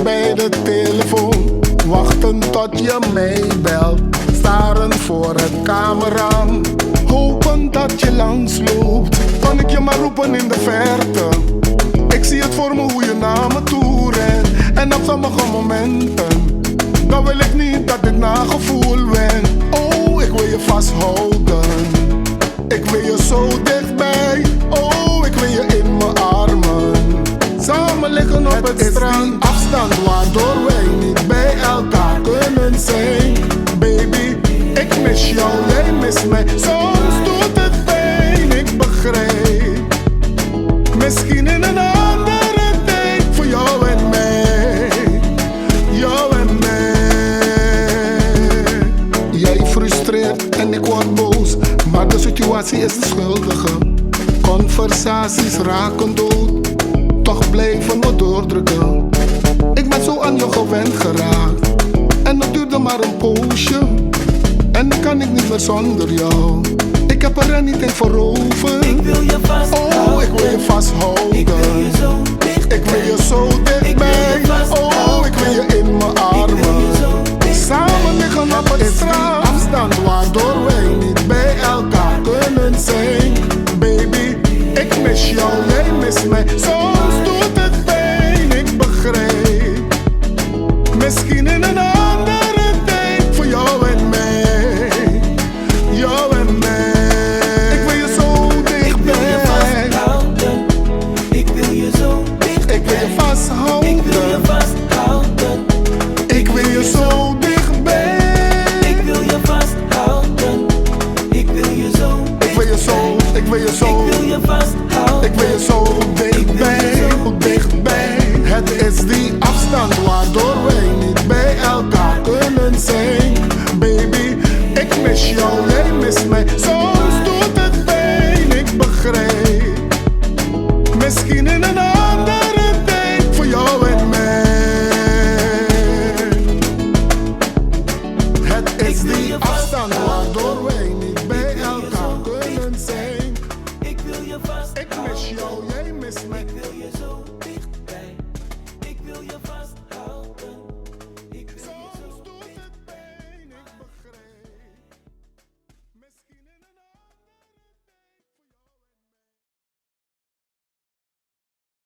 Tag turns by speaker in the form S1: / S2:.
S1: bij de telefoon, wachten tot je mij belt, staren voor het kamerraam, hopen dat je langsloopt. Kan ik je maar roepen in de verte? Ik zie het voor me hoe je naar me toe rent. En op sommige momenten, dan wil ik niet dat dit nagevoel went. Oh, ik wil je vasthouden, ik wil je zo dichtbij. Oh, ik wil je in mijn armen, samen liggen op het strand. Afstand waardoor wij niet bij elkaar kunnen zijn. Baby, ik mis jou, jij mist mij. Soms doet het pijn, ik begrijp. Misschien in een andere tijd voor jou en mij. Jou en mij. Jij frustreert en ik word boos, maar de situatie is de schuldige. Conversaties raken dood, toch blijven we doordrukken. Ik ben zo aan je gewend geraakt en het duurde maar een poosje. En nu kan ik niet meer zonder jou. Ik heb er niet in voor over.
S2: Ik wil je vasthouden.
S1: Oh, ik wil je vasthouden.
S2: Ik wil je zo dichtbij.
S1: Ik wil je zo dichtbij. Oh, ik wil je in mijn armen. Samen liggen op het strand. Afstand waardoor wij niet bij elkaar kunnen zijn. Baby, ik mis jou, jij mist mij. Soms doet het pijn, ik begrijp. Misschien in een andere tijd voor jou en mij. Jou en mij. Ik wil je zo dichtbij.
S2: Ik wil je zo dichtbij.
S1: Ik wil je vasthouden.
S2: Ik wil je vasthouden.
S1: Ik wil je zo dichtbij.
S2: Ik wil je vasthouden. Ik wil je zo
S1: Ik wil je zo, ik wil je zo.
S2: Ik wil je vasthouden.
S1: Ik wil je zo dichtbij, dichtbij. Het is die afstand waardoor wij niet bij elkaar kunnen zijn. Baby, ik mis jou, jij mist mij. Soms doet het pijn, ik begrijp. Misschien in een andere tijd voor jou en mij. Het is die afstand waardoor wij niet bij elkaar kunnen zijn.
S2: Ik wil je vasthouden.
S1: Ik mis jou, jij mist mij.
S2: Ik wil je zo dichtbij. Ik wil je vasthouden.